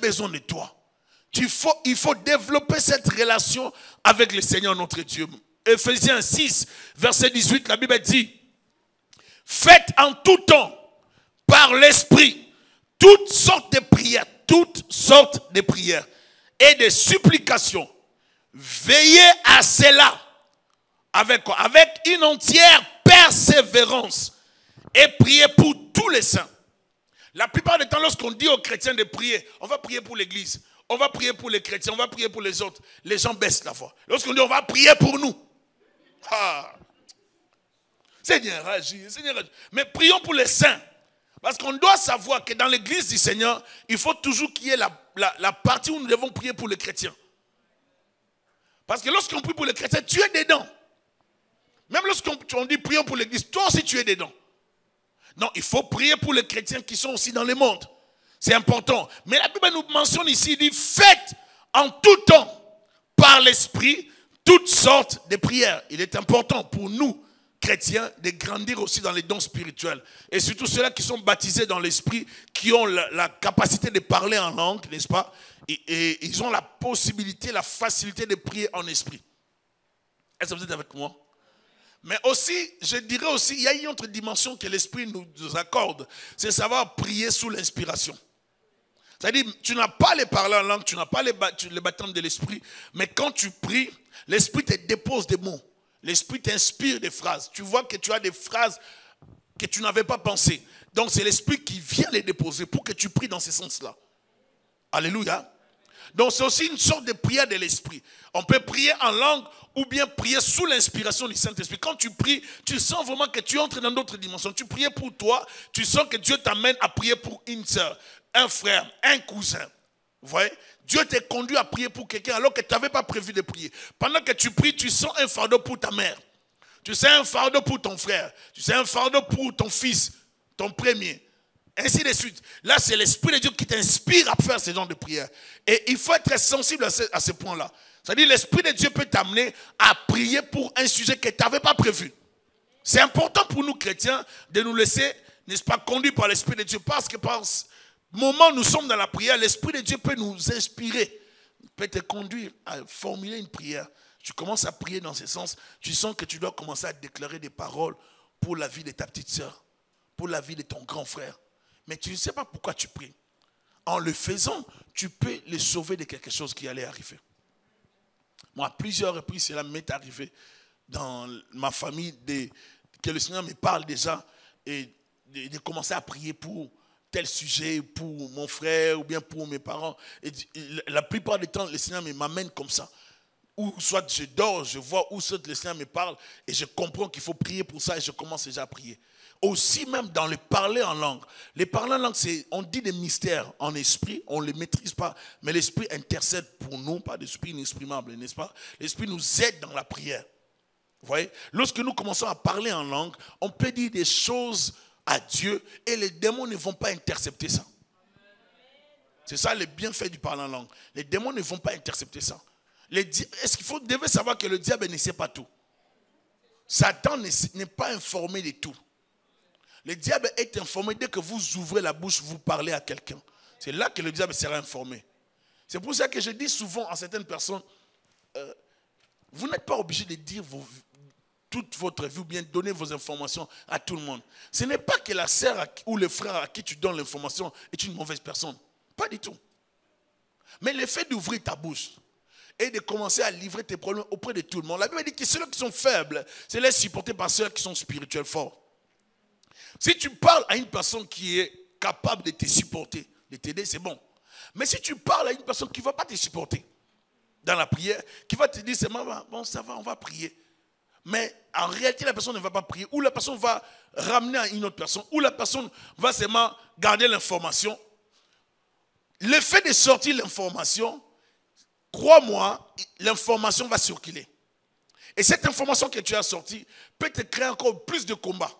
besoin de toi. Il faut développer cette relation avec le Seigneur notre Dieu. Ephésiens 6, verset 18, la Bible dit, faites en tout temps, par l'Esprit, toutes sortes de prières et de supplications. Veillez à cela avec quoi? Avec une entière persévérance et priez pour tous les saints. La plupart du temps, lorsqu'on dit aux chrétiens de prier, on va prier pour l'église, on va prier pour les chrétiens, on va prier pour les autres. Les gens baissent la voix. Lorsqu'on dit on va prier pour nous. Seigneur, agis. Mais prions pour les saints. Parce qu'on doit savoir que dans l'église du Seigneur, il faut toujours qu'il y ait la partie où nous devons prier pour les chrétiens. Parce que lorsqu'on prie pour les chrétiens, tu es dedans. Même lorsqu'on dit prions pour l'église, toi aussi tu es dedans. Non, il faut prier pour les chrétiens qui sont aussi dans le monde. C'est important. Mais la Bible nous mentionne ici, il dit, faites en tout temps, par l'Esprit, toutes sortes de prières. Il est important pour nous, chrétiens, de grandir aussi dans les dons spirituels. Et surtout ceux-là qui sont baptisés dans l'Esprit, qui ont la capacité de parler en langue, n'est-ce pas? Et ils ont la possibilité, la facilité de prier en esprit. Est-ce que vous êtes avec moi? Mais aussi, je dirais aussi, il y a une autre dimension que l'Esprit nous accorde, c'est savoir prier sous l'inspiration. C'est-à-dire, tu n'as pas les parler en langue, tu n'as pas les baptêmes de l'Esprit, mais quand tu pries, l'Esprit te dépose des mots. L'Esprit t'inspire des phrases. Tu vois que tu as des phrases que tu n'avais pas pensées. Donc, c'est l'Esprit qui vient les déposer pour que tu pries dans ce sens-là. Alléluia. Donc, c'est aussi une sorte de prière de l'Esprit. On peut prier en langue ou bien prier sous l'inspiration du Saint-Esprit. Quand tu pries, tu sens vraiment que tu entres dans d'autres dimensions. Tu priais pour toi, tu sens que Dieu t'amène à prier pour une soeur, un frère, un cousin. Vous voyez? Dieu t'a conduit à prier pour quelqu'un alors que tu n'avais pas prévu de prier. Pendant que tu pries, tu sens un fardeau pour ta mère. Tu sens un fardeau pour ton frère. Tu sens un fardeau pour ton fils, ton premier. Ainsi de suite. Là, c'est l'Esprit de Dieu qui t'inspire à faire ce genre de prière. Et il faut être sensible à ce point-là. C'est-à-dire, l'Esprit de Dieu peut t'amener à prier pour un sujet que tu n'avais pas prévu. C'est important pour nous, chrétiens, de nous laisser, n'est-ce pas, conduire par l'Esprit de Dieu. Parce que par moment où nous sommes dans la prière, l'Esprit de Dieu peut nous inspirer. Il peut te conduire à formuler une prière. Tu commences à prier dans ce sens. Tu sens que tu dois commencer à déclarer des paroles pour la vie de ta petite sœur, pour la vie de ton grand frère. Mais tu ne sais pas pourquoi tu pries. En le faisant, tu peux les sauver de quelque chose qui allait arriver. Moi, à plusieurs reprises, cela m'est arrivé dans ma famille, que le Seigneur me parle déjà et de commencer à prier pour tel sujet, pour mon frère ou bien pour mes parents. Et la plupart du temps, le Seigneur m'amène comme ça. Ou soit je dors, je vois, ou soit le Seigneur me parle et je comprends qu'il faut prier pour ça et je commence déjà à prier. Aussi même dans le parler en langue. Les parler en langue, on dit des mystères en esprit, on ne les maîtrise pas, mais l'esprit intercède pour nous, pas d'esprit inexprimable, n'est-ce pas? L'esprit nous aide dans la prière. Vous voyez? Lorsque nous commençons à parler en langue, on peut dire des choses à Dieu et les démons ne vont pas intercepter ça. C'est ça le bienfait du parler en langue. Les démons ne vont pas intercepter ça. Est-ce qu'il devait savoir que le diable ne sait pas tout? Satan n'est pas informé de tout. Le diable est informé dès que vous ouvrez la bouche, vous parlez à quelqu'un. C'est là que le diable sera informé. C'est pour ça que je dis souvent à certaines personnes, vous n'êtes pas obligé de dire toute votre vie ou bien donner vos informations à tout le monde. Ce n'est pas que la sœur ou le frère à qui tu donnes l'information est une mauvaise personne. Pas du tout. Mais le fait d'ouvrir ta bouche et de commencer à livrer tes problèmes auprès de tout le monde, la Bible dit que ceux qui sont faibles, c'est les supporter par ceux qui sont spirituels forts. Si tu parles à une personne qui est capable de te supporter, de t'aider, c'est bon. Mais si tu parles à une personne qui ne va pas te supporter dans la prière, qui va te dire seulement, bon, ça va, on va prier. Mais en réalité, la personne ne va pas prier. Ou la personne va ramener à une autre personne. Ou la personne va seulement garder l'information. Le fait de sortir l'information, crois-moi, l'information va circuler. Et cette information que tu as sortie peut te créer encore plus de combats.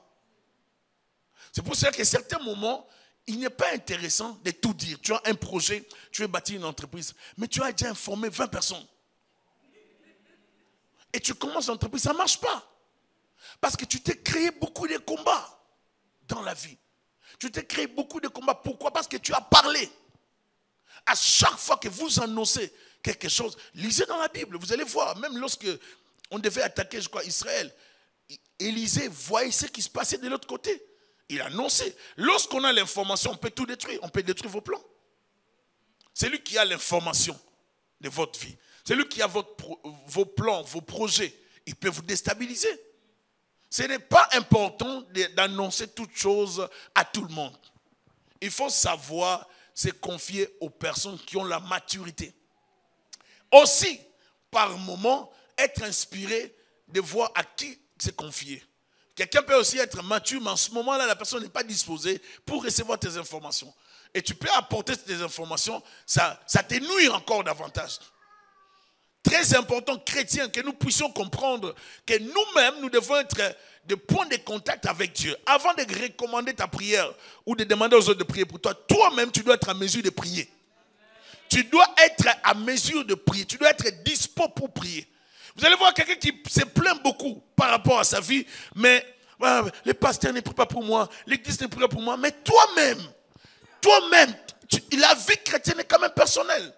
C'est pour ça qu'à certains moments, il n'est pas intéressant de tout dire. Tu as un projet, tu veux bâtir une entreprise, mais tu as déjà informé 20 personnes. Et tu commences l'entreprise, ça ne marche pas. Parce que tu t'es créé beaucoup de combats dans la vie. Tu t'es créé beaucoup de combats. Pourquoi? Parce que tu as parlé. À chaque fois que vous annoncez quelque chose, lisez dans la Bible. Vous allez voir, même lorsque on devait attaquer, je crois, Israël, Élisée voyait ce qui se passait de l'autre côté. Il annonçait. Lorsqu'on a l'information, on peut tout détruire. On peut détruire vos plans. C'est lui qui a l'information de votre vie. C'est lui qui a vos plans, vos projets. Il peut vous déstabiliser. Ce n'est pas important d'annoncer toutes choses à tout le monde. Il faut savoir se confier aux personnes qui ont la maturité. Aussi, par moment, être inspiré de voir à qui se confier. Quelqu'un peut aussi être mature, mais en ce moment-là, la personne n'est pas disposée pour recevoir tes informations. Et tu peux apporter tes informations, ça te nuit encore davantage. Très important, chrétien, que nous puissions comprendre que nous-mêmes, nous devons être des points de contact avec Dieu. Avant de recommander ta prière ou de demander aux autres de prier pour toi, toi-même, tu dois être en mesure de prier. Tu dois être à mesure de prier. Tu dois être dispo pour prier. Vous allez voir quelqu'un qui se plaint beaucoup par rapport à sa vie, mais les pasteurs ne prient pas pour moi, l'église ne prie pas pour moi, mais toi-même, la vie chrétienne est quand même personnelle.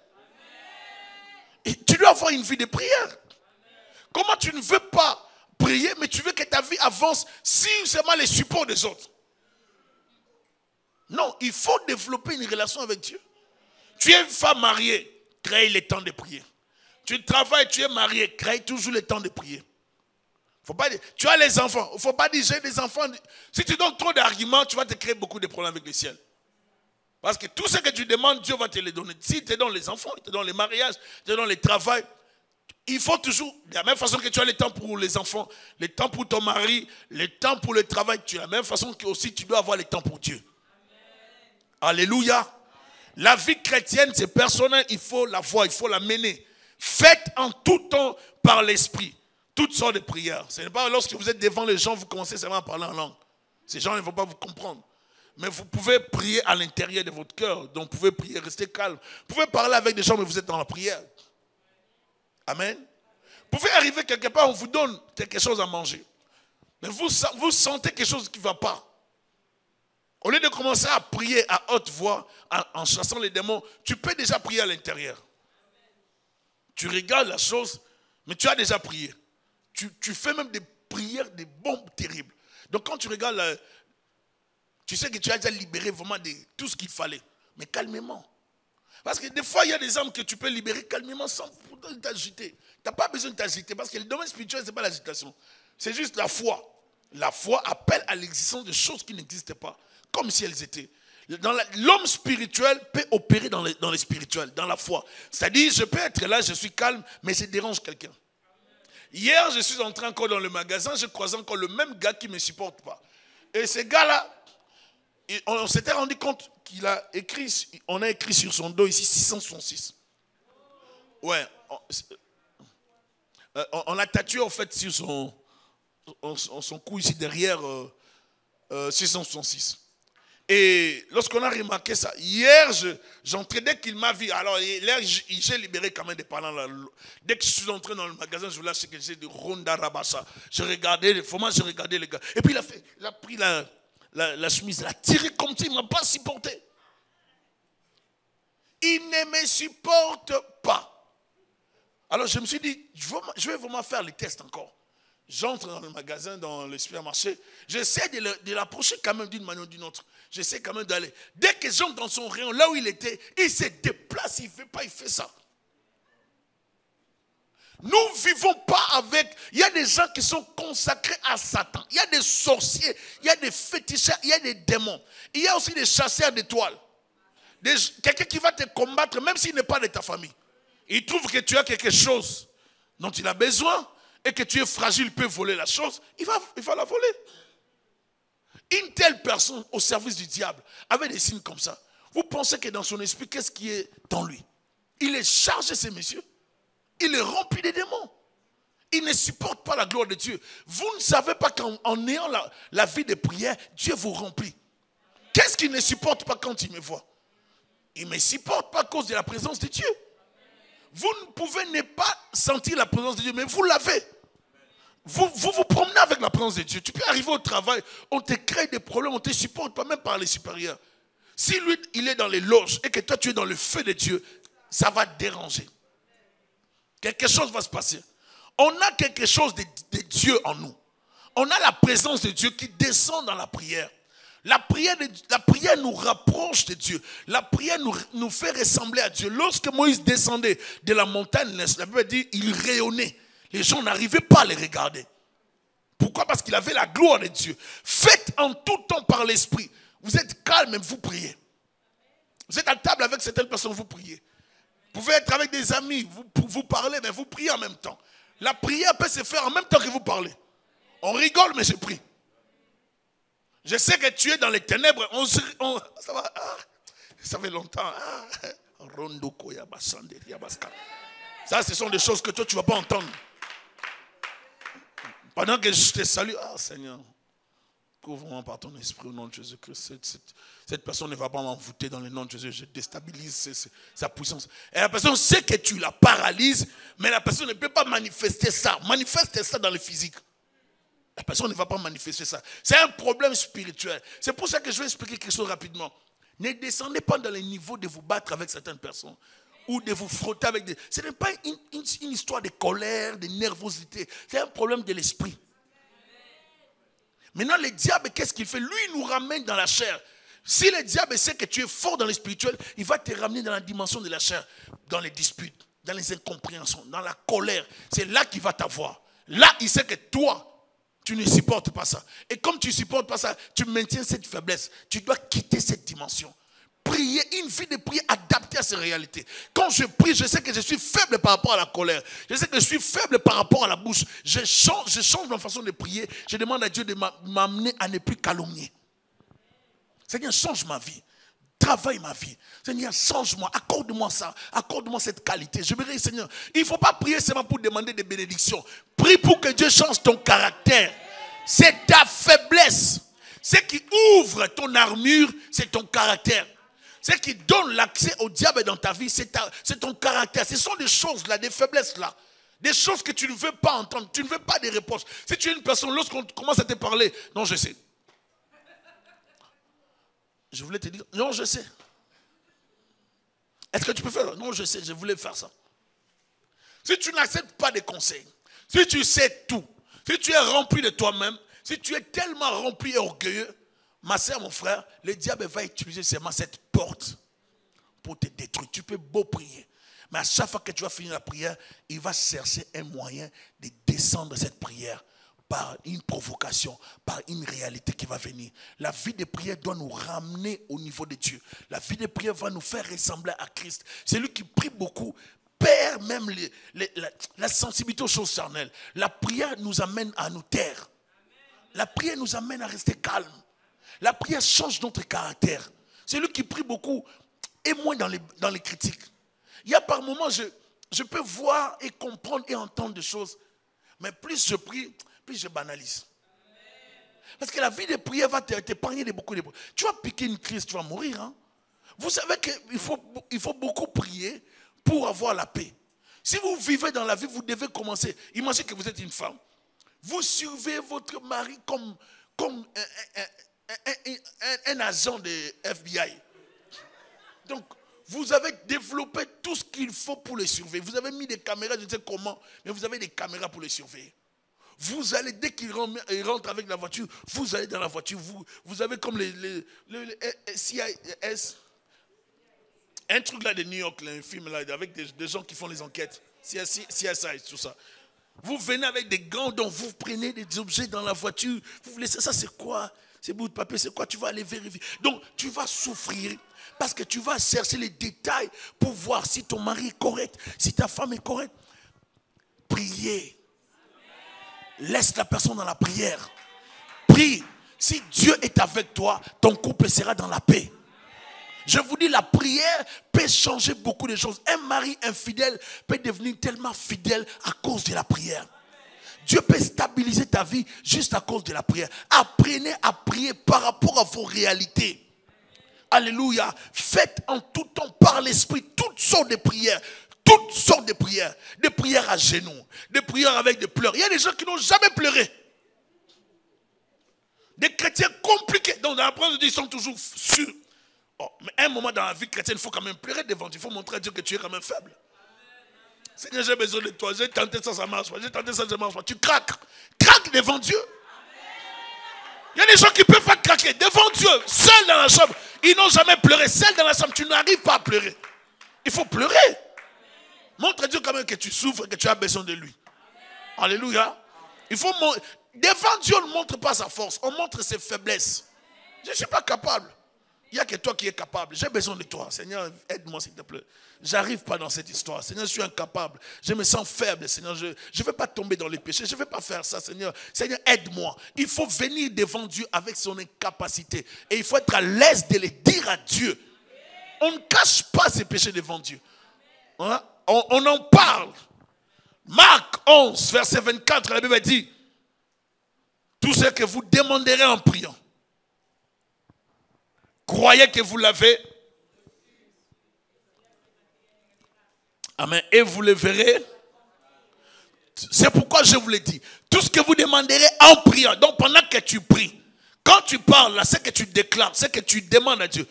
Et tu dois avoir une vie de prière. Comment tu ne veux pas prier, mais tu veux que ta vie avance si seulement les supports des autres? Non, il faut développer une relation avec Dieu. Tu es une femme mariée, crée le temps de prier. Tu travailles, tu es marié, crée toujours le temps de prier. Faut pas dire, tu as les enfants, il ne faut pas dire j'ai des enfants. Si tu donnes trop d'arguments, tu vas te créer beaucoup de problèmes avec le ciel. Parce que tout ce que tu demandes, Dieu va te les donner. S'il te donne les enfants, il te donne les mariages, il te donne les travail. Il faut toujours, de la même façon que tu as le temps pour les enfants, le temps pour ton mari, le temps pour le travail, de la même façon que aussi tu dois avoir le temps pour Dieu. Amen. Alléluia. La vie chrétienne, c'est personnel, il faut la voir, il faut la mener. Faites en tout temps par l'esprit toutes sortes de prières. Ce n'est pas lorsque vous êtes devant les gens, vous commencez seulement à parler en langue. Ces gens ne vont pas vous comprendre. Mais vous pouvez prier à l'intérieur de votre cœur. Donc vous pouvez prier, rester calme. Vous pouvez parler avec des gens, mais vous êtes dans la prière. Amen. Vous pouvez arriver quelque part, on vous donne quelque chose à manger. Mais vous sentez quelque chose qui ne va pas. Au lieu de commencer à prier à haute voix, en chassant les démons, tu peux déjà prier à l'intérieur. Tu regardes la chose, mais tu as déjà prié. Tu fais même des prières, des bombes terribles. Donc quand tu regardes, tu sais que tu as déjà libéré vraiment de tout ce qu'il fallait. Mais calmement. Parce que des fois, il y a des âmes que tu peux libérer calmement sans t'agiter. Tu n'as pas besoin de t'agiter parce que le domaine spirituel, ce n'est pas l'agitation. C'est juste la foi. La foi appelle à l'existence de choses qui n'existaient pas, comme si elles étaient. L'homme spirituel peut opérer dans le spirituel, dans la foi. C'est-à-dire, je peux être là, je suis calme, mais je dérange quelqu'un. Hier, je suis entré encore dans le magasin, je croisais encore le même gars qui ne me supporte pas. Et ce gars-là, on s'était rendu compte qu'il a écrit, on a écrit sur son dos ici 666. Ouais. On a tatoué en fait sur son cou ici derrière 666. Et lorsqu'on a remarqué ça, hier, j'entrais dès qu'il m'a vu. Alors, hier, j'ai libéré quand même des parents. Dès que je suis entré dans le magasin, je voulais acheter quelque chose de Ronda Rabassa. Je regardais les gars. Et puis, il a pris la chemise, il a tiré comme ça, il ne m'a pas supporté. Il ne me supporte pas. Alors, je me suis dit, je vais vraiment faire les tests encore. J'entre dans le magasin, dans le supermarché. J'essaie de l'approcher quand même d'une manière ou d'une autre. J'essaie quand même d'aller. Dès que j'entre dans son rayon, là où il était, il se déplace, il ne fait pas, il fait ça. Nous ne vivons pas avec... Il y a des gens qui sont consacrés à Satan. Il y a des sorciers, il y a des féticheurs, il y a des démons. Il y a aussi des chasseurs d'étoiles. Quelqu'un qui va te combattre, même s'il n'est pas de ta famille. Il trouve que tu as quelque chose dont il a besoin et que tu es fragile, il peut voler la chose, il va la voler. Une telle personne au service du diable, avec des signes comme ça, vous pensez que dans son esprit, qu'est-ce qui est dans lui? Il est chargé, ces messieurs. Il est rempli de démons. Il ne supporte pas la gloire de Dieu. Vous ne savez pas qu'en ayant la vie de prière, Dieu vous remplit. Qu'est-ce qu'il ne supporte pas quand il me voit? Il ne me supporte pas à cause de la présence de Dieu. Vous ne pouvez ne pas sentir la présence de Dieu, mais vous l'avez. Vous promenez avec la présence de Dieu. Tu peux arriver au travail, on te crée des problèmes, on ne te supporte pas, même par les supérieurs. Si lui, il est dans les loges et que toi, tu es dans le feu de Dieu, ça va te déranger. Quelque chose va se passer. On a quelque chose de Dieu en nous. On a la présence de Dieu qui descend dans la prière. La prière nous rapproche de Dieu. La prière nous fait ressembler à Dieu. Lorsque Moïse descendait de la montagne, la Bible dit il rayonnait. Les gens n'arrivaient pas à les regarder. Pourquoi? Parce qu'il avait la gloire de Dieu. Faites en tout temps par l'esprit. Vous êtes calme et vous priez. Vous êtes à table avec certaines personnes, vous priez. Vous pouvez être avec des amis, vous parlez, mais vous priez en même temps. La prière peut se faire en même temps que vous parlez. On rigole, mais je prie. Je sais que tu es dans les ténèbres. Ça va, ça fait longtemps. Ça, ce sont des choses que toi, tu ne vas pas entendre. Pendant que je te salue, Seigneur, couvre-moi par ton esprit au nom de Jésus-Christ. Cette personne ne va pas m'envoûter dans le nom de Jésus. Je déstabilise sa puissance. Et la personne sait que tu la paralyses, mais la personne ne peut pas manifester ça. Manifeste ça dans le physique. La personne ne va pas manifester ça. C'est un problème spirituel. C'est pour ça que je vais expliquer quelque chose rapidement. Ne descendez pas dans les niveaux de vous battre avec certaines personnes ou de vous frotter avec des... Ce n'est pas une histoire de colère, de nervosité. C'est un problème de l'esprit. Maintenant, le diable, qu'est-ce qu'il fait? Lui, il nous ramène dans la chair. Si le diable sait que tu es fort dans le spirituel, il va te ramener dans la dimension de la chair, dans les disputes, dans les incompréhensions, dans la colère. C'est là qu'il va t'avoir. Là, il sait que toi, tu ne supportes pas ça. Et comme tu ne supportes pas ça, tu maintiens cette faiblesse. Tu dois quitter cette dimension. Prier, une vie de prière adaptée à ces réalités. Quand je prie, je sais que je suis faible par rapport à la colère. Je sais que je suis faible par rapport à la bouche. Je change ma façon de prier. Je demande à Dieu de m'amener à ne plus calomnier. Seigneur, change ma vie. Travaille ma vie. Seigneur, change-moi. Accorde-moi ça. Accorde-moi cette qualité. Je me dis, Seigneur, il ne faut pas prier seulement pour demander des bénédictions. Prie pour que Dieu change ton caractère. C'est ta faiblesse. Ce qui ouvre ton armure, c'est ton caractère. Ce qui donne l'accès au diable dans ta vie, c'est ton caractère. Ce sont des choses là, des faiblesses là. Des choses que tu ne veux pas entendre. Tu ne veux pas des réponses. Si tu es une personne, lorsqu'on commence à te parler, non, je sais. Je voulais te dire, non, je sais. Est-ce que tu peux faire ça? Non, je sais, je voulais faire ça. Si tu n'acceptes pas des conseils, si tu sais tout, si tu es rempli de toi-même, si tu es tellement rempli et orgueilleux, ma soeur, mon frère, le diable va utiliser seulement cette porte pour te détruire. Tu peux beau prier, mais à chaque fois que tu vas finir la prière, il va chercher un moyen de descendre cette prière par une provocation, par une réalité qui va venir. La vie de prière doit nous ramener au niveau de Dieu. La vie de prière va nous faire ressembler à Christ. Celui qui prie beaucoup perd même la sensibilité aux choses charnelles. La prière nous amène à nous taire. La prière nous amène à rester calme. La prière change notre caractère. Celui qui prie beaucoup est moins dans les critiques. Il y a par moments, je peux voir et comprendre et entendre des choses, mais plus je prie, plus je banalise. Parce que la vie de prière va t'épargner de beaucoup de problèmes. Tu vas piquer une crise, tu vas mourir. Hein? Vous savez qu'il faut beaucoup prier pour avoir la paix. Si vous vivez dans la vie, vous devez commencer. Imaginez que vous êtes une femme. Vous surveillez votre mari comme un agent de FBI. Donc, vous avez développé tout ce qu'il faut pour le surveiller. Vous avez mis des caméras, je ne sais comment, mais vous avez des caméras pour le surveiller. Vous allez, dès qu'il rentre avec la voiture, vous allez dans la voiture. Vous avez comme le CIS, un truc là de New York, là, un film là, avec des gens qui font les enquêtes. CSI, tout ça. Vous venez avec des gants, donc vous prenez des objets dans la voiture. Vous vous laissez, ça c'est quoi? Ces bouts de papier, c'est quoi? Tu vas aller vérifier. Donc, tu vas souffrir parce que tu vas chercher les détails pour voir si ton mari est correct, si ta femme est correcte. Priez. Laisse la personne dans la prière. Prie. Si Dieu est avec toi, ton couple sera dans la paix. Je vous dis, la prière peut changer beaucoup de choses. Un mari infidèle peut devenir tellement fidèle à cause de la prière. Dieu peut stabiliser ta vie juste à cause de la prière. Apprenez à prier par rapport à vos réalités. Alléluia. Faites en tout temps par l'esprit toutes sortes de prières. Toutes sortes de prières. Des prières à genoux. Des prières avec des pleurs. Il y a des gens qui n'ont jamais pleuré. Des chrétiens compliqués. Donc dans la parole de Dieu, ils sont toujours sûrs. Oh, mais à un moment dans la vie chrétienne, il faut quand même pleurer devant Dieu. Il faut montrer à Dieu que tu es quand même faible. Seigneur, j'ai besoin de toi. J'ai tenté ça, ça marche pas. J'ai tenté ça, ça marche pas. Tu craques. Craque devant Dieu. Il y a des gens qui ne peuvent pas craquer devant Dieu, seuls dans la chambre. Ils n'ont jamais pleuré. Seuls dans la chambre, tu n'arrives pas à pleurer. Il faut pleurer. Montre à Dieu quand même que tu souffres et que tu as besoin de lui. Alléluia. Il faut devant Dieu, on ne montre pas sa force. On montre ses faiblesses. Je ne suis pas capable. Il n'y a que toi qui es capable. J'ai besoin de toi. Seigneur, aide-moi s'il te plaît. Je n'arrive pas dans cette histoire. Seigneur, je suis incapable. Je me sens faible. Seigneur, je ne vais pas tomber dans les péchés. Je ne vais pas faire ça, Seigneur. Seigneur, aide-moi. Il faut venir devant Dieu avec son incapacité. Et il faut être à l'aise de les dire à Dieu. On ne cache pas ses péchés devant Dieu. Hein? On en parle. Marc 11, verset 24, la Bible dit, tout ce que vous demanderez en priant, croyez que vous l'avez. Amen. Et vous le verrez. C'est pourquoi je vous l'ai dit. Tout ce que vous demanderez en priant. Donc pendant que tu pries, quand tu parles, là, c'est que tu déclares, c'est que tu demandes à Dieu.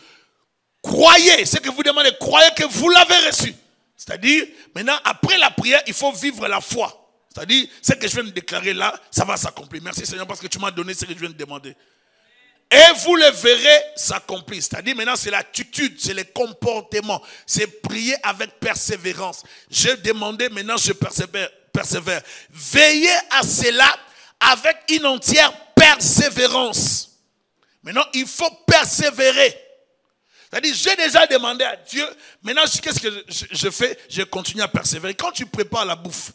Croyez, ce que vous demandez, croyez que vous l'avez reçu. C'est-à-dire, maintenant, après la prière, il faut vivre la foi. C'est-à-dire, ce que je viens de déclarer là, ça va s'accomplir. Merci Seigneur parce que tu m'as donné ce que je viens de demander. Et vous le verrez s'accomplir. C'est-à-dire maintenant c'est l'attitude, c'est le comportement. C'est prier avec persévérance. J'ai demandé, maintenant je persévère. Veillez à cela avec une entière persévérance. Maintenant il faut persévérer. C'est-à-dire j'ai déjà demandé à Dieu. Maintenant qu'est-ce que je fais? Je continue à persévérer. Quand tu prépares la bouffe,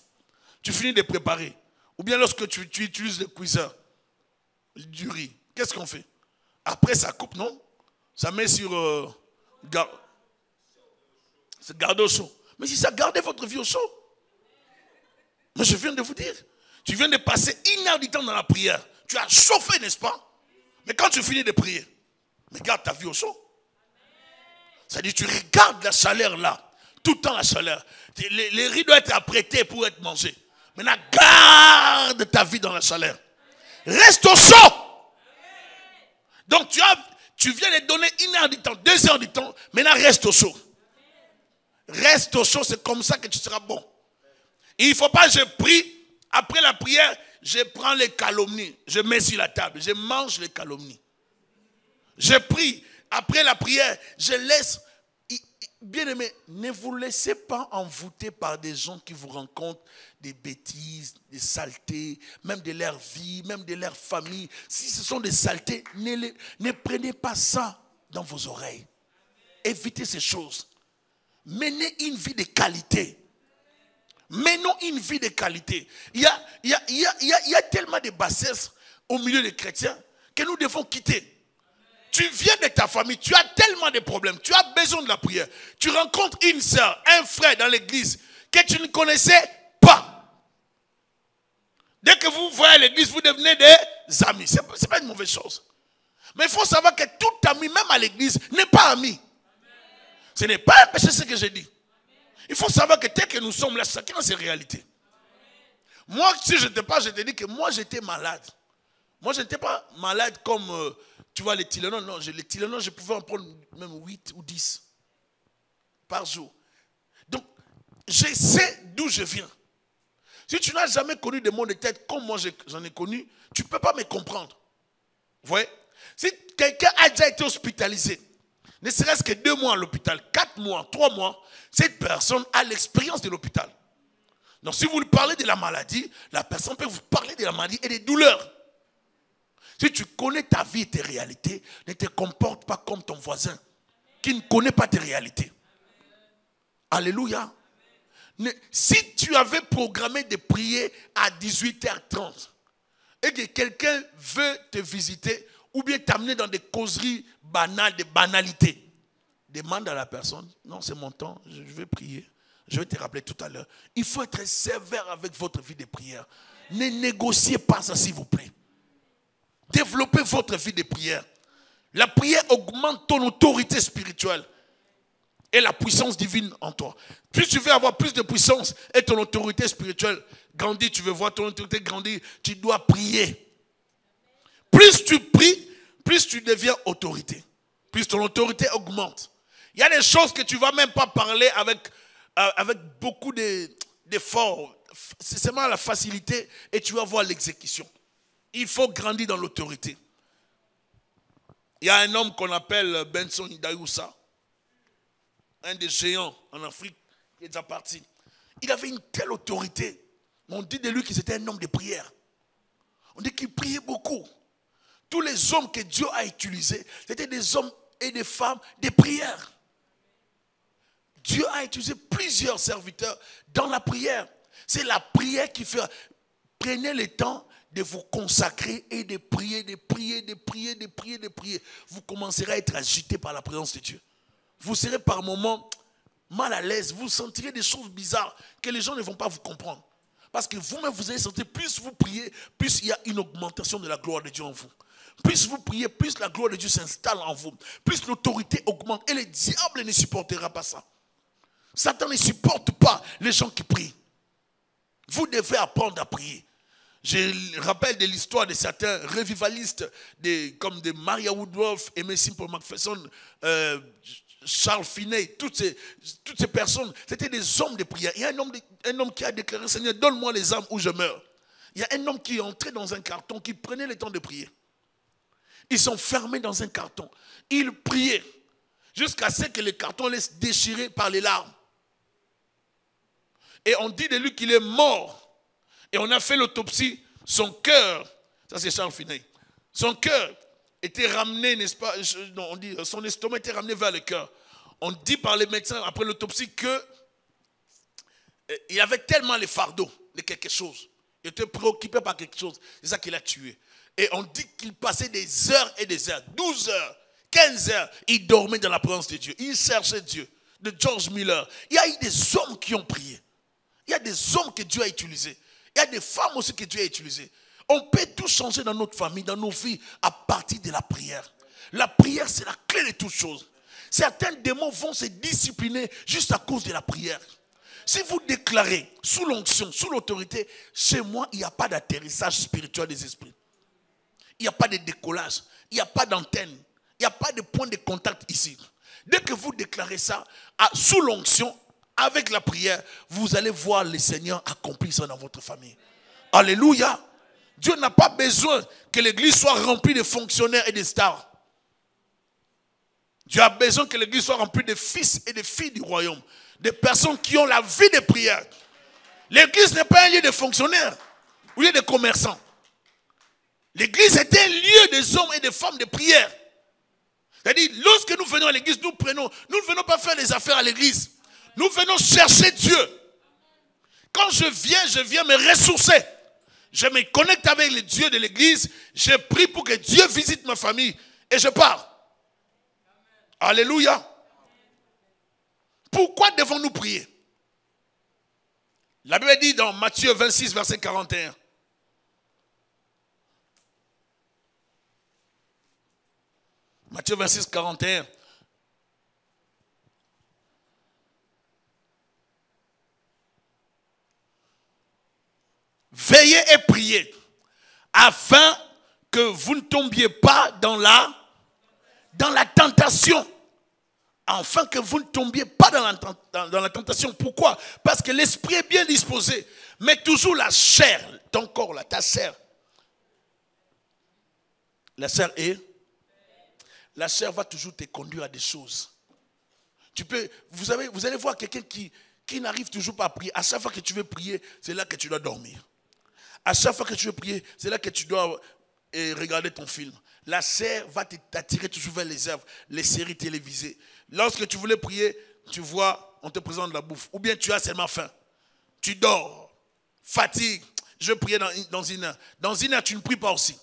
tu finis de préparer. Ou bien lorsque tu utilises le cuiseur, du riz, qu'est-ce qu'on fait? Après, ça coupe, non? Ça met sur... c'est garder au chaud. Mais si ça gardait votre vie au chaud. Mais je viens de vous dire. Tu viens de passer 1 heure du temps dans la prière. Tu as chauffé, n'est-ce pas? Mais quand tu finis de prier, mais garde ta vie au chaud. C'est-à-dire, tu regardes la chaleur là. Tout le temps la chaleur. Les riz doivent être apprêtés pour être mangés. Maintenant, garde ta vie dans la chaleur. Reste au chaud. Donc tu viens de donner 1 heure du temps, 2 heures du temps, maintenant reste au chaud. Reste au chaud, c'est comme ça que tu seras bon. Il ne faut pas, je prie, après la prière, je prends les calomnies, je mets sur la table, je mange les calomnies. Je prie, après la prière, je laisse. Bien aimé, ne vous laissez pas envoûter par des gens qui vous rencontrent des bêtises, des saletés, même de leur vie, même de leur famille. Si ce sont des saletés, ne prenez pas ça dans vos oreilles. Évitez ces choses. Menez une vie de qualité. Menons une vie de qualité. Il y a tellement de bassesse au milieu des chrétiens que nous devons quitter. Tu viens de ta famille, tu as tellement de problèmes, tu as besoin de la prière. Tu rencontres une soeur, un frère dans l'église que tu ne connaissais pas. Dès que vous voyez l'église, vous devenez des amis. Ce n'est pas une mauvaise chose. Mais il faut savoir que tout ami, même à l'église, n'est pas ami. Ce n'est pas un péché ce que j'ai dit. Il faut savoir que tel que nous sommes là, chacun a ses réalités. Moi, si je n'étais pas, je te dis que moi j'étais malade. Moi je n'étais pas malade comme... tu vois, les Tylenol, non, les Tylenol, je pouvais en prendre même 8 ou 10 par jour. Donc, je sais d'où je viens. Si tu n'as jamais connu des maux de tête comme moi j'en ai connu, tu ne peux pas me comprendre. Vous voyez? Si quelqu'un a déjà été hospitalisé, ne serait-ce que 2 mois à l'hôpital, 4 mois, 3 mois, cette personne a l'expérience de l'hôpital. Donc, si vous lui parlez de la maladie, la personne peut vous parler de la maladie et des douleurs. Si tu connais ta vie et tes réalités, ne te comporte pas comme ton voisin qui ne connaît pas tes réalités. Alléluia. Si tu avais programmé de prier à 18h30 et que quelqu'un veut te visiter ou bien t'amener dans des causeries banales, des banalités, demande à la personne, non c'est mon temps, je vais prier. Je vais te rappeler tout à l'heure. Il faut être sévère avec votre vie de prière. Ne négociez pas ça s'il vous plaît. Développez votre vie de prière. La prière augmente ton autorité spirituelle et la puissance divine en toi. Plus tu veux avoir plus de puissance et ton autorité spirituelle grandit, tu veux voir ton autorité grandir, tu dois prier. Plus tu pries, plus tu deviens autorité. plus ton autorité augmente. Il y a des choses que tu ne vas même pas parler avec beaucoup d'efforts. C'est seulement la facilité et tu vas voir l'exécution. Il faut grandir dans l'autorité. Il y a un homme qu'on appelle Benson Idaoussa, un des géants en Afrique qui est déjà parti. Il avait une telle autorité. On dit de lui que c'était un homme de prière. On dit qu'il priait beaucoup. Tous les hommes que Dieu a utilisés, c'était des hommes et des femmes de prière. Dieu a utilisé plusieurs serviteurs dans la prière. C'est la prière qui fait. Prenez le temps de vous consacrer et de prier, de prier, de prier, de prier, de prier. Vous commencerez à être agité par la présence de Dieu. Vous serez par moments mal à l'aise. Vous sentirez des choses bizarres que les gens ne vont pas vous comprendre. Parce que vous-même, vous allez sentir, plus vous priez, plus il y a une augmentation de la gloire de Dieu en vous. Plus vous priez, plus la gloire de Dieu s'installe en vous. Plus l'autorité augmente. Et le diable ne supportera pas ça. Satan ne supporte pas les gens qui prient. Vous devez apprendre à prier. Je rappelle de l'histoire de certains revivalistes comme de Maria Woodworth, Aimé Simple McPherson, Charles Finney, toutes ces personnes, c'était des hommes de prière. Il y a un homme qui a déclaré, Seigneur, donne-moi les âmes où je meurs. Il y a un homme qui est entré dans un carton, qui prenait le temps de prier. Ils sont fermés dans un carton. Ils priaient jusqu'à ce que le carton laisse déchirer par les larmes. Et on dit de lui qu'il est mort. Et on a fait l'autopsie. Son cœur, ça c'est Charles Finney, son cœur était ramené, n'est-ce pas, on dit, son estomac était ramené vers le cœur. On dit par les médecins après l'autopsie que il avait tellement les fardeaux de quelque chose. Il était préoccupé par quelque chose. C'est ça qui l'a tué. Et on dit qu'il passait des heures et des heures, 12 heures, 15 heures. Il dormait dans la présence de Dieu. Il cherchait Dieu. De George Miller. Il y a eu des hommes qui ont prié. Il y a des hommes que Dieu a utilisés. Il y a des femmes aussi que Dieu a utilisées. On peut tout changer dans notre famille, dans nos vies, à partir de la prière. La prière, c'est la clé de toutes choses. Certains démons vont se discipliner juste à cause de la prière. Si vous déclarez sous l'onction, sous l'autorité, chez moi, il n'y a pas d'atterrissage spirituel des esprits. Il n'y a pas de décollage. Il n'y a pas d'antenne. Il n'y a pas de point de contact ici. Dès que vous déclarez ça, sous l'onction, avec la prière, vous allez voir le Seigneur accomplir ça dans votre famille. Alléluia. Dieu n'a pas besoin que l'église soit remplie de fonctionnaires et de stars. Dieu a besoin que l'église soit remplie de fils et de filles du royaume. Des personnes qui ont la vie de prière. L'église n'est pas un lieu de fonctionnaires ou un lieu de commerçants. L'église est un lieu des hommes et des femmes de prière. C'est-à-dire, lorsque nous venons à l'église, nous ne venons pas faire des affaires à l'église. Nous venons chercher Dieu. Quand je viens me ressourcer. Je me connecte avec le Dieu de l'église. Je prie pour que Dieu visite ma famille. Et je pars. Alléluia. Pourquoi devons-nous prier? La Bible dit dans Matthieu 26, verset 41. Matthieu 26, 41. Veillez et priez, afin que vous ne tombiez pas dans la tentation. Afin que vous ne tombiez pas dans la tentation. Pourquoi? Parce que l'esprit est bien disposé, mais toujours la chair, ton corps là, ta chair. La chair va toujours te conduire à des choses. Vous allez voir quelqu'un qui n'arrive toujours pas à prier. À chaque fois que tu veux prier, c'est là que tu dois dormir. À chaque fois que tu veux prier, c'est là que tu dois regarder ton film. La chair va t'attirer toujours vers les œuvres, les séries télévisées. Lorsque tu voulais prier, tu vois, on te présente la bouffe. Ou bien tu as seulement faim. Tu dors, fatigue. Je veux prier dans une heure. Dans une heure, tu ne pries pas aussi.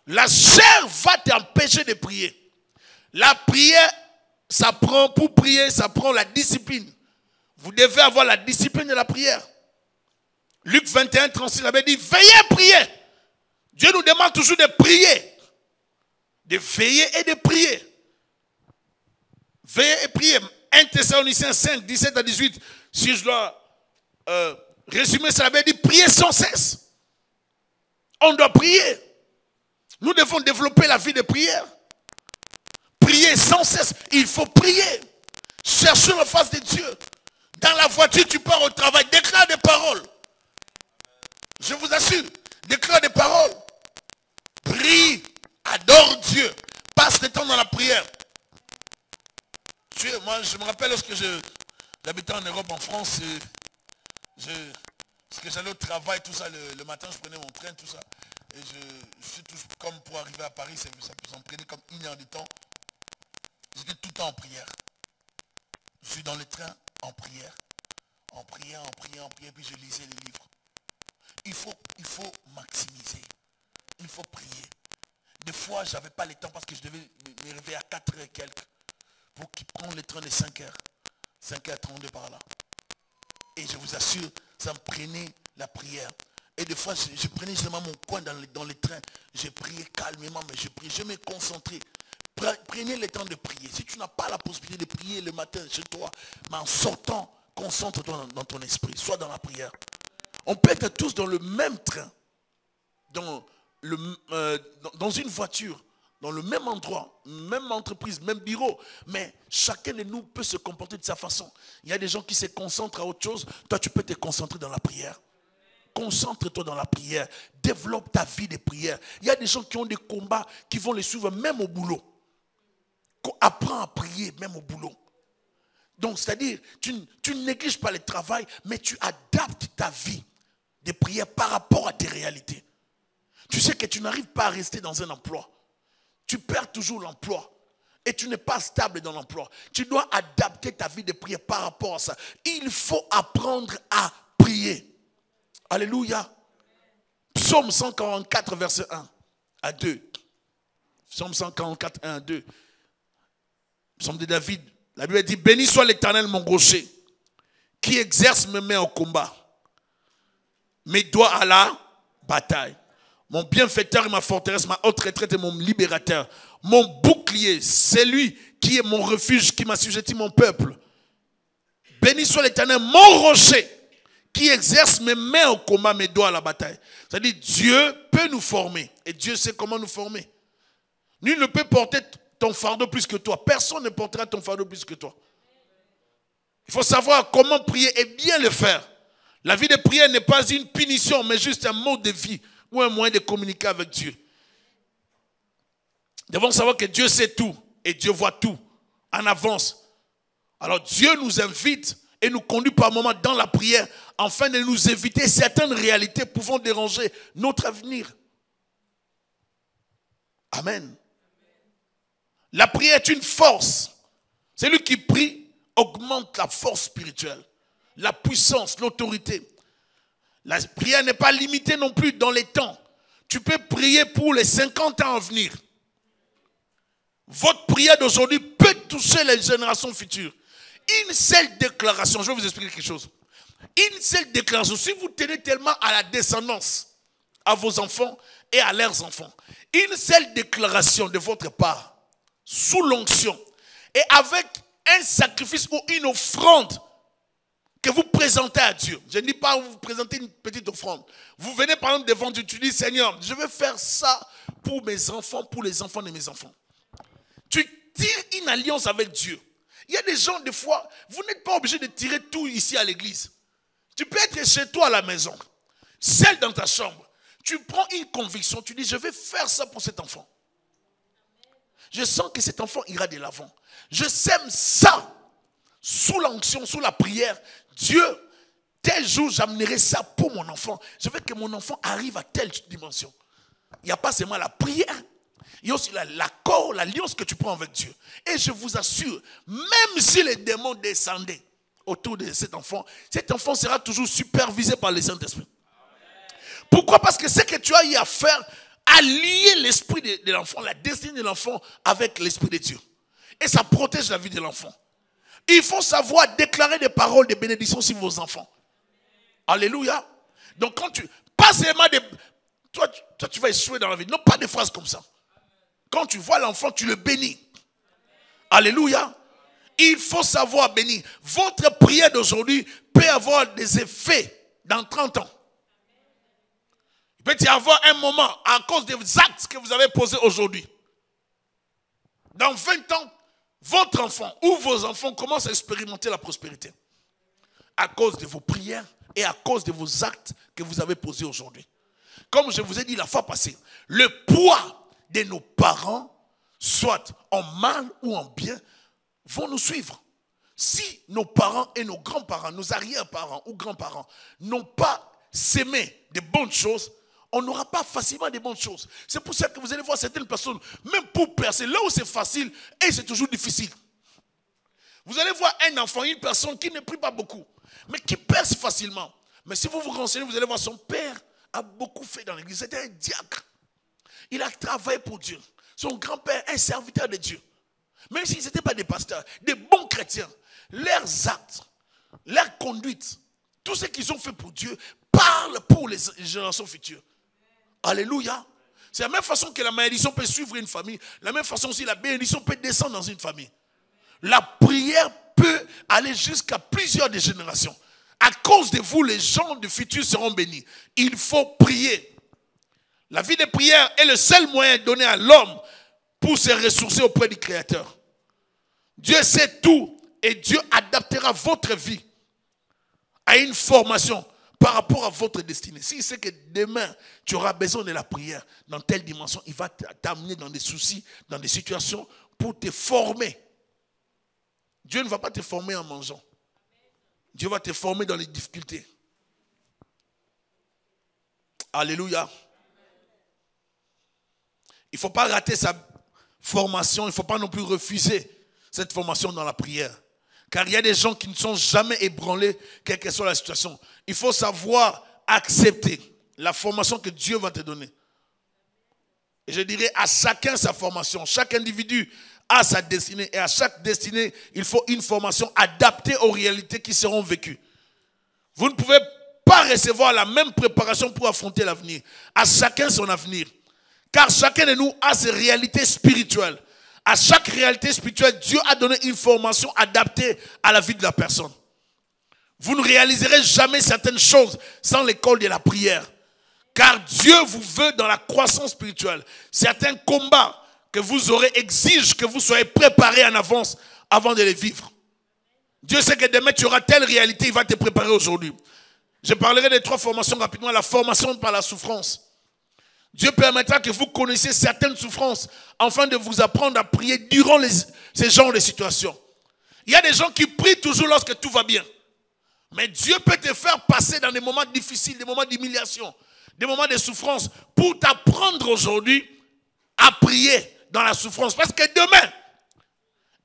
La chair va t'empêcher de prier. La prière, pour prier, ça prend la discipline. Vous devez avoir la discipline de la prière. Luc 21, 36 avait dit, veillez et priez. Dieu nous demande toujours de prier. De veiller et de prier. Veillez et priez. 1 Thessaloniciens 5, 17 à 18. Si je dois résumer, ça avait dit, priez sans cesse. On doit prier. Nous devons développer la vie de prière. Prier prier sans cesse. Il faut prier. Chercher la face de Dieu. Dans la voiture, tu pars au travail. Déclare des paroles. Je vous assure. Déclare des paroles. Prie. Adore Dieu. Passe le temps dans la prière. Moi, je me rappelle lorsque j'habitais en Europe, en France. Parce que j'allais au travail, tout ça. Le matin, je prenais mon train, tout ça. Et je suis tout comme pour arriver à Paris. Ça me prenait comme 1 heure de temps. J'étais tout le temps en prière. Je suis dans le train en prière. En prière, puis je lisais les livres. Il faut maximiser. Il faut prier. Des fois, je n'avais pas le temps parce que je devais me réveiller à 4h et quelques pour prendre le train de 5h. 5h32 par là. Et je vous assure, ça me prenait la prière. Et des fois, je prenais justement mon coin dans le train. Je priais calmement, mais je priais. Je me concentrais. Prenez le temps de prier. Si tu n'as pas la possibilité de prier le matin chez toi, mais en sortant, concentre-toi dans ton esprit. Sois dans la prière. On peut être tous dans le même train, dans une voiture, dans le même endroit, même entreprise, même bureau. Mais chacun de nous peut se comporter de sa façon. Il y a des gens qui se concentrent à autre chose. Toi, tu peux te concentrer dans la prière. Concentre-toi dans la prière. Développe ta vie de prière. Il y a des gens qui ont des combats qui vont les suivre même au boulot. Apprends à prier même au boulot. Donc, c'est-à-dire, tu ne négliges pas le travail, mais tu adaptes ta vie de prière par rapport à tes réalités. Tu sais que tu n'arrives pas à rester dans un emploi. Tu perds toujours l'emploi. Et tu n'es pas stable dans l'emploi. Tu dois adapter ta vie de prière par rapport à ça. Il faut apprendre à prier. Alléluia. Psaume 144, verset 1 à 2. Psaume 144, 1 à 2. Psaume de David. La Bible dit, béni soit l'Éternel mon rocher, qui exerce mes mains au combat, mes doigts à la bataille. Mon bienfaiteur et ma forteresse, ma haute retraite et mon libérateur. Mon bouclier, c'est lui qui est mon refuge, qui m'assujettit mon peuple. Béni soit l'Éternel, mon rocher, qui exerce mes mains au combat, mes doigts à la bataille. C'est-à-dire, Dieu peut nous former. Et Dieu sait comment nous former. Nul ne peut porter ton fardeau plus que toi. Personne ne portera ton fardeau plus que toi. Il faut savoir comment prier et bien le faire. La vie de prière n'est pas une punition, mais juste un mode de vie ou un moyen de communiquer avec Dieu. Nous devons savoir que Dieu sait tout et Dieu voit tout en avance. Alors Dieu nous invite et nous conduit par moments dans la prière afin de nous éviter certaines réalités pouvant déranger notre avenir. Amen. La prière est une force. Celui qui prie augmente la force spirituelle, la puissance, l'autorité. La prière n'est pas limitée non plus dans les temps. Tu peux prier pour les 50 ans à venir. Votre prière d'aujourd'hui peut toucher les générations futures. Une seule déclaration, je vais vous expliquer quelque chose. Une seule déclaration, si vous tenez tellement à la descendance, à vos enfants et à leurs enfants, une seule déclaration de votre part, sous l'onction, et avec un sacrifice ou une offrande que vous présentez à Dieu. Je ne dis pas vous présentez une petite offrande. Vous venez par exemple devant Dieu, tu dis Seigneur, je vais faire ça pour mes enfants, pour les enfants de mes enfants. Tu tires une alliance avec Dieu. Il y a des gens, des fois, vous n'êtes pas obligé de tirer tout ici à l'église. Tu peux être chez toi à la maison, seul dans ta chambre. Tu prends une conviction, tu dis je vais faire ça pour cet enfant. Je sens que cet enfant ira de l'avant. Je sème ça sous l'onction, sous la prière. Dieu, tel jour, j'amènerai ça pour mon enfant. Je veux que mon enfant arrive à telle dimension. Il n'y a pas seulement la prière, il y a aussi l'accord, l'alliance que tu prends avec Dieu. Et je vous assure, même si les démons descendaient autour de cet enfant sera toujours supervisé par le Saint-Esprit. Pourquoi? Parce que ce que tu as eu à faire, à lier l'esprit de l'enfant, la destinée de l'enfant avec l'esprit de Dieu. Et ça protège la vie de l'enfant. Il faut savoir déclarer des paroles de bénédiction sur vos enfants. Alléluia. Donc quand pas seulement toi tu vas échouer dans la vie. Non, pas des phrases comme ça. Quand tu vois l'enfant, tu le bénis. Alléluia. Il faut savoir bénir. Votre prière d'aujourd'hui peut avoir des effets dans 30 ans. Il peut y avoir un moment à cause des actes que vous avez posés aujourd'hui. Dans 20 ans, votre enfant ou vos enfants commencent à expérimenter la prospérité. À cause de vos prières et à cause de vos actes que vous avez posés aujourd'hui. Comme je vous ai dit la fois passée, le poids de nos parents, soit en mal ou en bien, vont nous suivre. Si nos parents et nos grands-parents, nos arrière-parents ou grands-parents n'ont pas sémé de bonnes choses, on n'aura pas facilement de bonnes choses. C'est pour ça que vous allez voir certaines personnes, même pour percer, là où c'est facile, et c'est toujours difficile. Vous allez voir un enfant, une personne qui ne prie pas beaucoup, mais qui perce facilement. Mais si vous vous renseignez, vous allez voir son père a beaucoup fait dans l'église. C'était un diacre. Il a travaillé pour Dieu. Son grand-père, un serviteur de Dieu. Même s'ils n'étaient pas des pasteurs, des bons chrétiens, leurs actes, leur conduite, tout ce qu'ils ont fait pour Dieu, parle pour les générations futures. Alléluia. C'est la même façon que la malédiction peut suivre une famille, la même façon aussi la bénédiction peut descendre dans une famille. La prière peut aller jusqu'à plusieurs des générations. À cause de vous, les gens du futur seront bénis. Il faut prier. La vie de prière est le seul moyen donné à l'homme pour se ressourcer auprès du Créateur. Dieu sait tout et Dieu adaptera votre vie à une formation par rapport à votre destinée. S'il sait que demain, tu auras besoin de la prière dans telle dimension, il va t'amener dans des soucis, dans des situations pour te former. Dieu ne va pas te former en mangeant. Dieu va te former dans les difficultés. Alléluia. Il ne faut pas rater sa formation. Il ne faut pas non plus refuser cette formation dans la prière. Car il y a des gens qui ne sont jamais ébranlés, quelle que soit la situation. Il faut savoir accepter la formation que Dieu va te donner. Et je dirais à chacun sa formation. Chaque individu a sa destinée. Et à chaque destinée, il faut une formation adaptée aux réalités qui seront vécues. Vous ne pouvez pas recevoir la même préparation pour affronter l'avenir. À chacun son avenir. Car chacun de nous a ses réalités spirituelles. À chaque réalité spirituelle, Dieu a donné une formation adaptée à la vie de la personne. Vous ne réaliserez jamais certaines choses sans l'école de la prière. Car Dieu vous veut dans la croissance spirituelle. Certains combats que vous aurez exigent que vous soyez préparés en avance avant de les vivre. Dieu sait que demain tu auras telle réalité, il va te préparer aujourd'hui. Je parlerai des 3 formations rapidement. La formation par la souffrance. Dieu permettra que vous connaissiez certaines souffrances afin de vous apprendre à prier durant ces genres de situations. Il y a des gens qui prient toujours lorsque tout va bien. Mais Dieu peut te faire passer dans des moments difficiles, des moments d'humiliation, des moments de souffrance pour t'apprendre aujourd'hui à prier dans la souffrance. Parce que demain,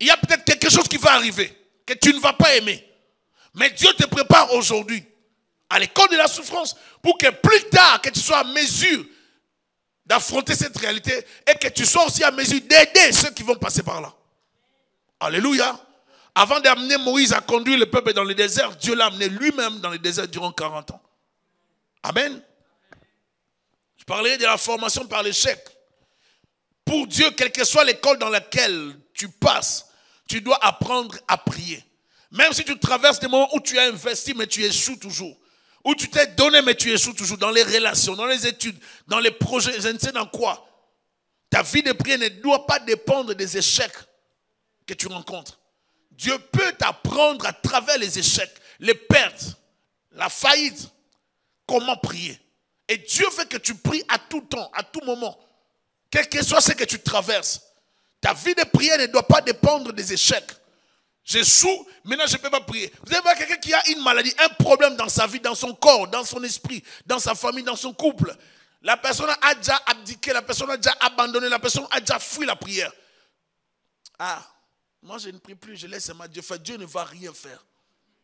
il y a peut-être quelque chose qui va arriver que tu ne vas pas aimer. Mais Dieu te prépare aujourd'hui à l'école de la souffrance pour que plus tard, que tu sois à mesure d'affronter cette réalité et que tu sois aussi à mesure d'aider ceux qui vont passer par là. Alléluia. Avant d'amener Moïse à conduire le peuple dans le désert, Dieu l'a amené lui-même dans le désert durant 40 ans. Amen. Je parlerai de la formation par l'échec. Pour Dieu, quelle que soit l'école dans laquelle tu passes, tu dois apprendre à prier. Même si tu traverses des moments où tu as investi mais tu échoues toujours. Où tu t'es donné mais tu échoues toujours dans les relations, dans les études, dans les projets, je ne sais dans quoi. Ta vie de prière ne doit pas dépendre des échecs que tu rencontres. Dieu peut t'apprendre à travers les échecs, les pertes, la faillite, comment prier. Et Dieu veut que tu pries à tout temps, à tout moment. Quel que soit ce que tu traverses. Ta vie de prière ne doit pas dépendre des échecs. J'échoue, maintenant je ne peux pas prier. Vous allez voir quelqu'un qui a une maladie, un problème dans sa vie, dans son corps, dans son esprit, dans sa famille, dans son couple. La personne a déjà abdiqué, la personne a déjà abandonné, la personne a déjà fui la prière. Ah, moi je ne prie plus, je laisse ma Dieu faire. Dieu ne va rien faire.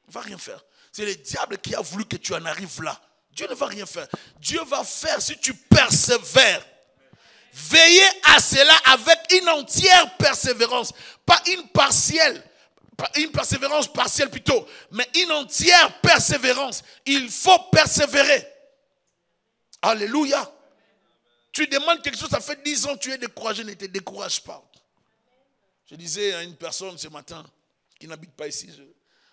Il ne va rien faire. C'est le diable qui a voulu que tu en arrives là. Dieu ne va rien faire. Dieu va faire si tu persévères. Veillez à cela avec une entière persévérance, pas une partielle. Une persévérance partielle plutôt, mais une entière persévérance. Il faut persévérer. Alléluia. Tu demandes quelque chose, ça fait 10 ans que tu es découragé, ne te décourage pas. Je disais à une personne ce matin, qui n'habite pas ici,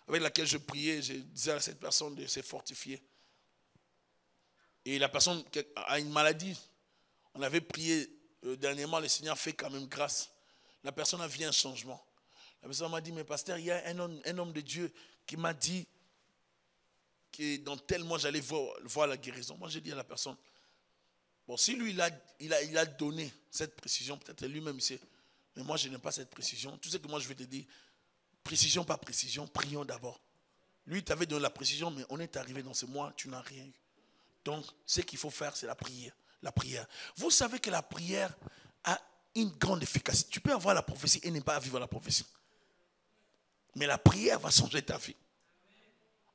avec laquelle je priais, je disais à cette personne de se fortifier. Et la personne a une maladie. On avait prié dernièrement, le Seigneur fait quand même grâce. la personne a vu un changement. La personne m'a dit, mais pasteur, il y a un homme de Dieu qui m'a dit que dans tel mois, j'allais voir la guérison. Moi, j'ai dit à la personne, bon, si lui, il a donné cette précision, peut-être lui-même, il sait, mais moi, je n'ai pas cette précision. Tu sais que moi, je vais te dire, précision, pas précision, prions d'abord. Lui, il t'avait donné la précision, mais on est arrivé dans ce mois, tu n'as rien eu. Donc, ce qu'il faut faire, c'est la prière. La prière. Vous savez que la prière a une grande efficacité. Tu peux avoir la prophétie et ne pas vivre la prophétie. Mais la prière va changer ta vie.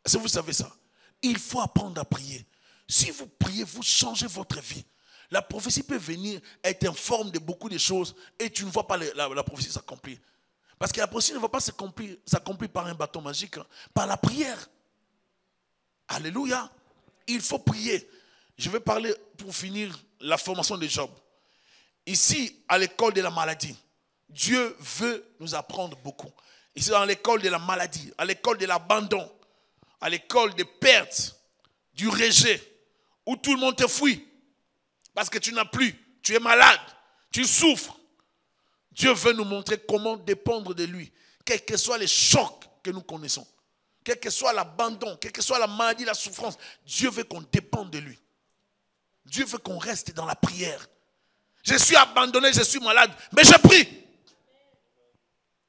Est-ce que vous savez ça? Il faut apprendre à prier. Si vous priez, vous changez votre vie. La prophétie peut venir être en forme de beaucoup de choses et tu ne vois pas la prophétie s'accomplir. Parce que la prophétie ne va pas s'accomplir par un bâton magique, hein, par la prière. Alléluia. Il faut prier. Je vais parler pour finir la formation de Job. Ici, à l'école de la maladie, Dieu veut nous apprendre beaucoup. Ici, dans l'école de la maladie, à l'école de l'abandon, à l'école des pertes, du rejet, où tout le monde te fuit parce que tu n'as plus, tu es malade, tu souffres. Dieu veut nous montrer comment dépendre de lui, quels que soient les chocs que nous connaissons, quel que soit l'abandon, quelle que soit la maladie, la souffrance. Dieu veut qu'on dépende de lui. Dieu veut qu'on reste dans la prière. Je suis abandonné, je suis malade, mais je prie.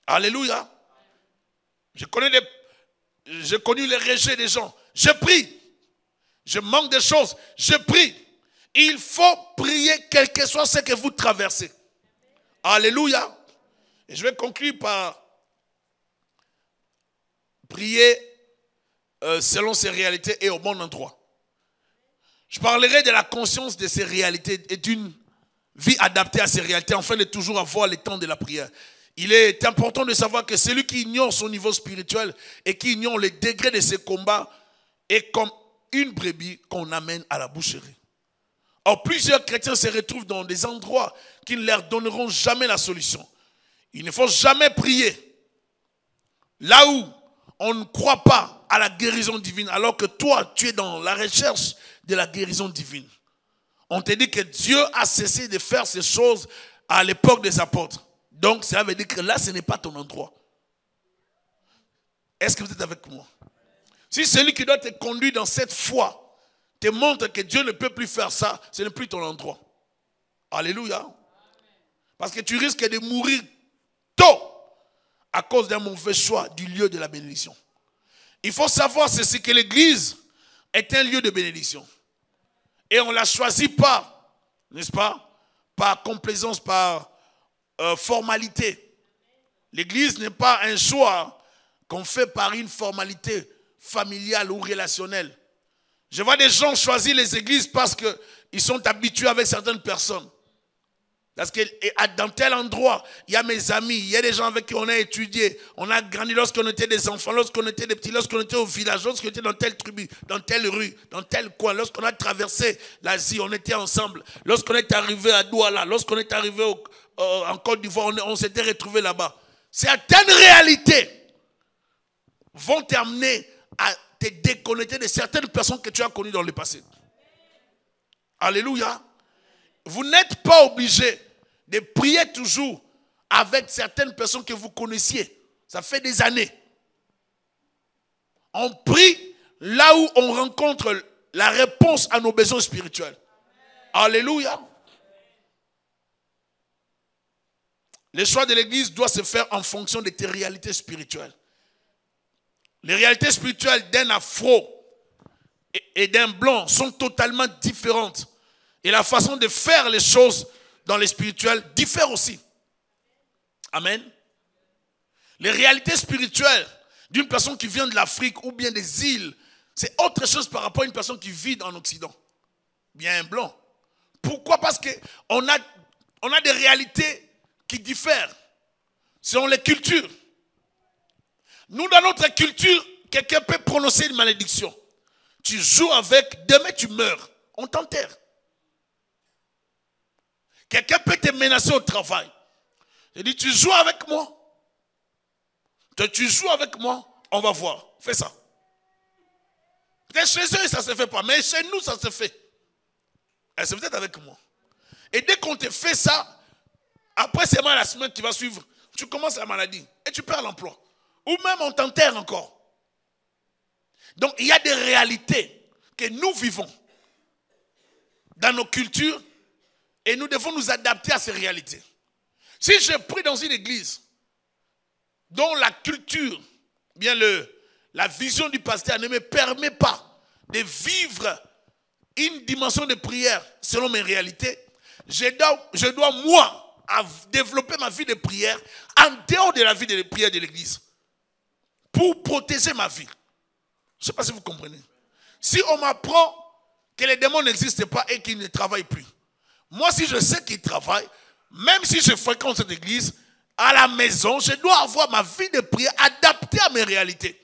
Alléluia. J'ai connu les rejets des gens. Je prie. Je manque de choses. Je prie. Il faut prier quel que soit ce que vous traversez. Alléluia. Et je vais conclure par prier selon ces réalités et au bon endroit. Je parlerai de la conscience de ces réalités et d'une vie adaptée à ces réalités, afin de toujours avoir le temps de la prière. Il est important de savoir que celui qui ignore son niveau spirituel et qui ignore le degré de ses combats est comme une brebis qu'on amène à la boucherie. Or, plusieurs chrétiens se retrouvent dans des endroits qui ne leur donneront jamais la solution. Il ne faut jamais prier là où on ne croit pas à la guérison divine, alors que toi, tu es dans la recherche de la guérison divine. On te dit que Dieu a cessé de faire ces choses à l'époque des apôtres. Donc, ça veut dire que là, ce n'est pas ton endroit. Est-ce que vous êtes avec moi? Si celui qui doit te conduire dans cette foi te montre que Dieu ne peut plus faire ça, ce n'est plus ton endroit. Alléluia. Parce que tu risques de mourir tôt à cause d'un mauvais choix du lieu de la bénédiction. Il faut savoir ceci, que l'église est un lieu de bénédiction. Et on ne l'a choisi pas, n'est-ce pas? Par complaisance, par formalité. L'église n'est pas un choix qu'on fait par une formalité familiale ou relationnelle. Je vois des gens choisir les églises parce qu'ils sont habitués avec certaines personnes. Parce que dans tel endroit, il y a mes amis, il y a des gens avec qui on a étudié, on a grandi lorsqu'on était des enfants, lorsqu'on était des petits, lorsqu'on était au village, lorsqu'on était dans telle tribu, dans telle rue, dans tel coin, lorsqu'on a traversé l'Asie, on était ensemble. Lorsqu'on est arrivé à Douala, lorsqu'on est arrivé en Côte d'Ivoire, on s'était retrouvés là-bas. Certaines réalités vont t'amener à te déconnecter de certaines personnes que tu as connues dans le passé. Alléluia. Vous n'êtes pas obligé de prier toujours avec certaines personnes que vous connaissiez. Ça fait des années. On prie là où on rencontre la réponse à nos besoins spirituels. Alléluia. Le choix de l'église doit se faire en fonction de tes réalités spirituelles. Les réalités spirituelles d'un afro et d'un blanc sont totalement différentes. Et la façon de faire les choses dans les spirituels diffère aussi. Amen. Les réalités spirituelles d'une personne qui vient de l'Afrique ou bien des îles, c'est autre chose par rapport à une personne qui vit en Occident. Bien un blanc. Pourquoi? Parce qu'on a des réalités qui diffèrent selon les cultures. Nous, dans notre culture, quelqu'un peut prononcer une malédiction. Tu joues avec, demain tu meurs. On t'enterre. Quelqu'un peut te menacer au travail. Je dis, tu joues avec moi. Tu joues avec moi, on va voir. Fais ça. Peut-être chez eux, ça ne se fait pas. Mais chez nous, ça se fait. Est-ce que vous êtes avec moi? Et dès qu'on te fait ça, Après seulement la semaine qui va suivre, tu commences la maladie et tu perds l'emploi. Ou même on t'enterre encore. Donc il y a des réalités que nous vivons dans nos cultures et nous devons nous adapter à ces réalités. Si je prie dans une église dont la culture, bien la vision du pasteur ne me permet pas de vivre une dimension de prière selon mes réalités, je dois moi, développer ma vie de prière en dehors de la vie de prière de l'église pour protéger ma vie. Je ne sais pas si vous comprenez. Si on m'apprend que les démons n'existent pas et qu'ils ne travaillent plus, moi si je sais qu'ils travaillent, même si je fréquente cette église, à la maison, je dois avoir ma vie de prière adaptée à mes réalités.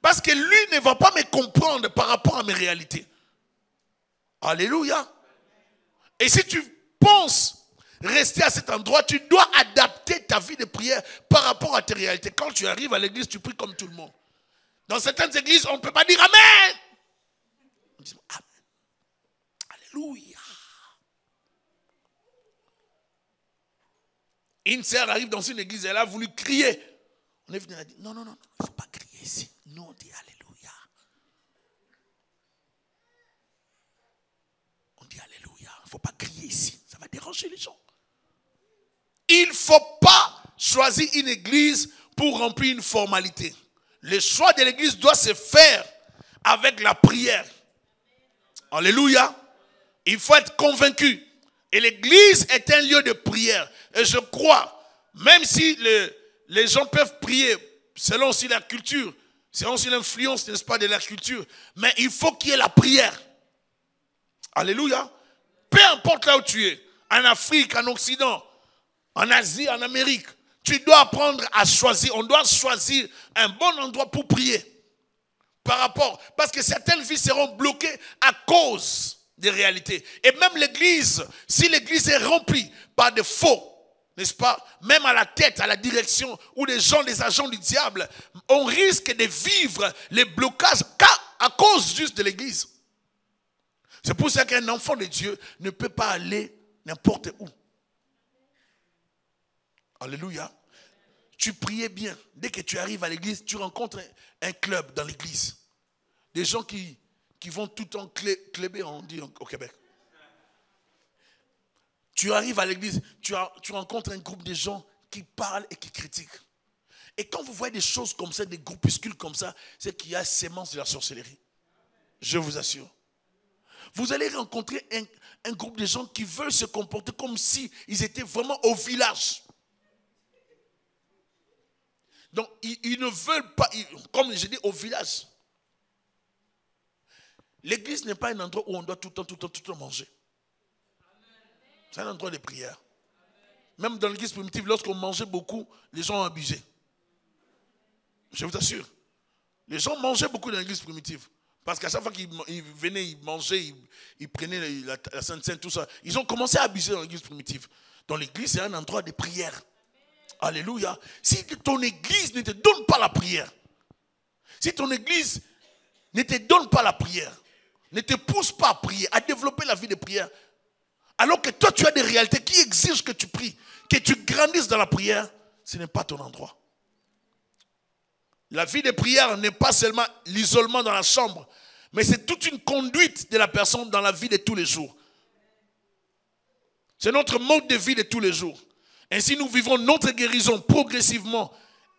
Parce que lui ne va pas me comprendre par rapport à mes réalités. Alléluia. Et si tu penses rester à cet endroit, tu dois adapter ta vie de prière par rapport à tes réalités. Quand tu arrives à l'église, tu pries comme tout le monde. Dans certaines églises, on ne peut pas dire Amen. On dit Amen. Alléluia. Une sœur arrive dans une église, elle a voulu crier. On est venu, elle a dit non, il ne faut pas crier ici. Nous, on dit Alléluia. On dit Alléluia. Il ne faut pas crier ici. Ça va déranger les gens. Il ne faut pas choisir une église pour remplir une formalité. Le choix de l'église doit se faire avec la prière. Alléluia. Il faut être convaincu. Et l'église est un lieu de prière. Et je crois, même si les gens peuvent prier selon aussi la culture, selon aussi l'influence, n'est-ce pas, de la culture, mais il faut qu'il y ait la prière. Alléluia. Peu importe là où tu es, en Afrique, en Occident, en Asie, en Amérique, tu dois apprendre à choisir. On doit choisir un bon endroit pour prier. Parce que certaines vies seront bloquées à cause des réalités. Et même l'église, si l'église est remplie par des faux, n'est-ce pas, même à la tête, à la direction, ou des agents du diable, on risque de vivre les blocages à cause juste de l'église. C'est pour ça qu'un enfant de Dieu ne peut pas aller n'importe où. Alléluia. Tu priais bien. Dès que tu arrives à l'église, tu rencontres un club dans l'église. Des gens qui vont tout le temps cléber, on dit au Québec. Tu arrives à l'église, tu rencontres un groupe de gens qui parlent et qui critiquent. Et quand vous voyez des choses comme ça, des groupuscules comme ça, c'est qu'il y a sémence de la sorcellerie. Je vous assure. Vous allez rencontrer un groupe de gens qui veulent se comporter comme si ils étaient vraiment au village. Donc, ils ne veulent pas, comme je dis, au village. L'église n'est pas un endroit où on doit tout le temps manger. C'est un endroit de prière. Même dans l'église primitive, lorsqu'on mangeait beaucoup, les gens ont abusé. Je vous assure. Les gens mangeaient beaucoup dans l'église primitive. Parce qu'à chaque fois qu'ils venaient, ils mangeaient, ils prenaient la Sainte Seine, tout ça. Ils ont commencé à abuser dans l'église primitive. Donc l'église, c'est un endroit de prière. Alléluia. Si ton église ne te donne pas la prière, si ton église ne te donne pas la prière, ne te pousse pas à prier, à développer la vie de prière, alors que toi tu as des réalités qui exigent que tu pries, que tu grandisses dans la prière, ce n'est pas ton endroit. La vie de prière n'est pas seulement l'isolement dans la chambre, mais c'est toute une conduite de la personne dans la vie de tous les jours. C'est notre mode de vie de tous les jours. Ainsi, nous vivons notre guérison progressivement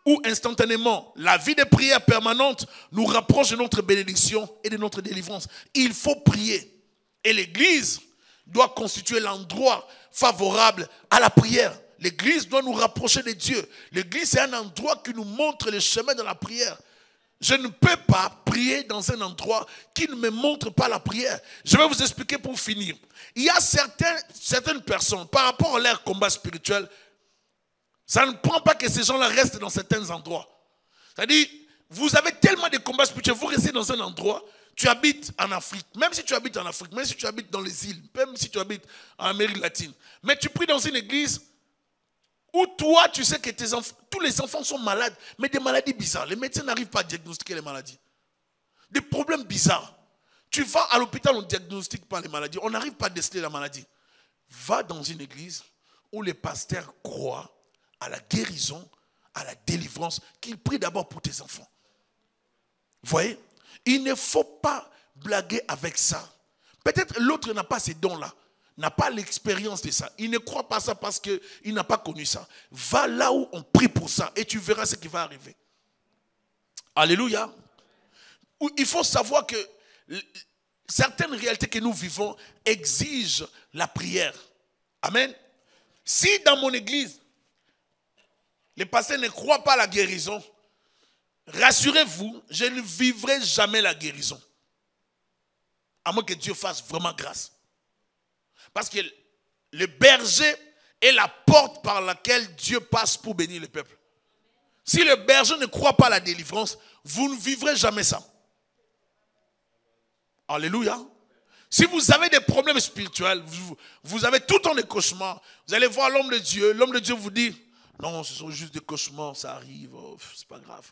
ou instantanément. La vie de prière permanente nous rapproche de notre bénédiction et de notre délivrance. Il faut prier. Et l'église doit constituer l'endroit favorable à la prière. L'église doit nous rapprocher de Dieu. L'église, c'est un endroit qui nous montre le chemin de la prière. Je ne peux pas prier dans un endroit qui ne me montre pas la prière. Je vais vous expliquer pour finir. Il y a certaines personnes, par rapport à leur combat spirituel, ça ne prend pas que ces gens-là restent dans certains endroits. C'est-à-dire, vous avez tellement de combats spirituels, vous restez dans un endroit, tu habites en Afrique, même si tu habites en Afrique, même si tu habites dans les îles, même si tu habites en Amérique latine, mais tu pries dans une église où toi, tu sais que tous les enfants sont malades, mais des maladies bizarres. Les médecins n'arrivent pas à diagnostiquer les maladies. Des problèmes bizarres. Tu vas à l'hôpital, on ne diagnostique pas les maladies. On n'arrive pas à déceler la maladie. Va dans une église où les pasteurs croient à la guérison, à la délivrance, qu'ils prient d'abord pour tes enfants. Vous voyez? Il ne faut pas blaguer avec ça. Peut-être l'autre n'a pas ces dons-là, n'a pas l'expérience de ça. Il ne croit pas ça parce qu'il n'a pas connu ça. Va là où on prie pour ça et tu verras ce qui va arriver. Alléluia. Il faut savoir que certaines réalités que nous vivons exigent la prière. Amen. Si dans mon église, les pasteurs ne croient pas à la guérison, rassurez-vous, je ne vivrai jamais la guérison. À moins que Dieu fasse vraiment grâce. Parce que le berger est la porte par laquelle Dieu passe pour bénir le peuple. Si le berger ne croit pas à la délivrance, vous ne vivrez jamais ça. Alléluia. Si vous avez des problèmes spirituels, vous avez tout le temps des cauchemars, vous allez voir l'homme de Dieu vous dit, non, ce sont juste des cauchemars, ça arrive, c'est pas grave.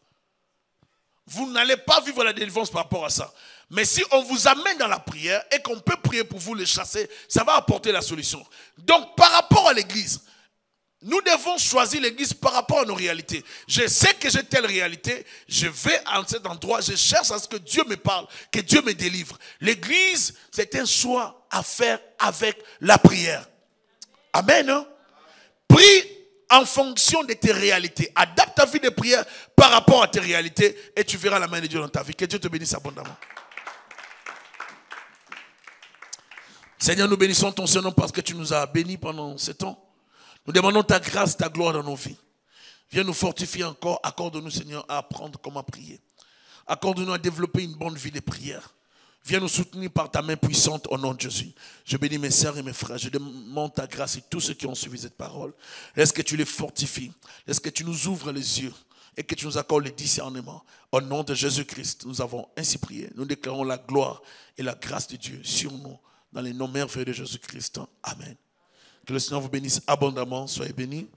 Vous n'allez pas vivre la délivrance par rapport à ça. Mais si on vous amène dans la prière et qu'on peut prier pour vous le chasser, ça va apporter la solution. Donc par rapport à l'église, nous devons choisir l'église par rapport à nos réalités. Je sais que j'ai telle réalité, je vais à cet endroit, je cherche à ce que Dieu me parle, que Dieu me délivre. L'église, c'est un choix à faire avec la prière. Amen. Hein? Prie en fonction de tes réalités. Adapte ta vie de prière par rapport à tes réalités et tu verras la main de Dieu dans ta vie. Que Dieu te bénisse abondamment. Seigneur, nous bénissons ton Saint-Nom parce que tu nous as bénis pendant ce temps. Nous demandons ta grâce, ta gloire dans nos vies. Viens nous fortifier encore. Accorde-nous, Seigneur, à apprendre comment prier. Accorde-nous à développer une bonne vie de prière. Viens nous soutenir par ta main puissante au nom de Jésus. Je bénis mes sœurs et mes frères. Je demande ta grâce et tous ceux qui ont suivi cette parole. Laisse que tu les fortifies. Laisse que tu nous ouvres les yeux et que tu nous accordes le discernement. Au nom de Jésus-Christ, nous avons ainsi prié. Nous déclarons la gloire et la grâce de Dieu sur nous. Dans les noms merveilleux de Jésus-Christ. Amen. Que le Seigneur vous bénisse abondamment. Soyez bénis.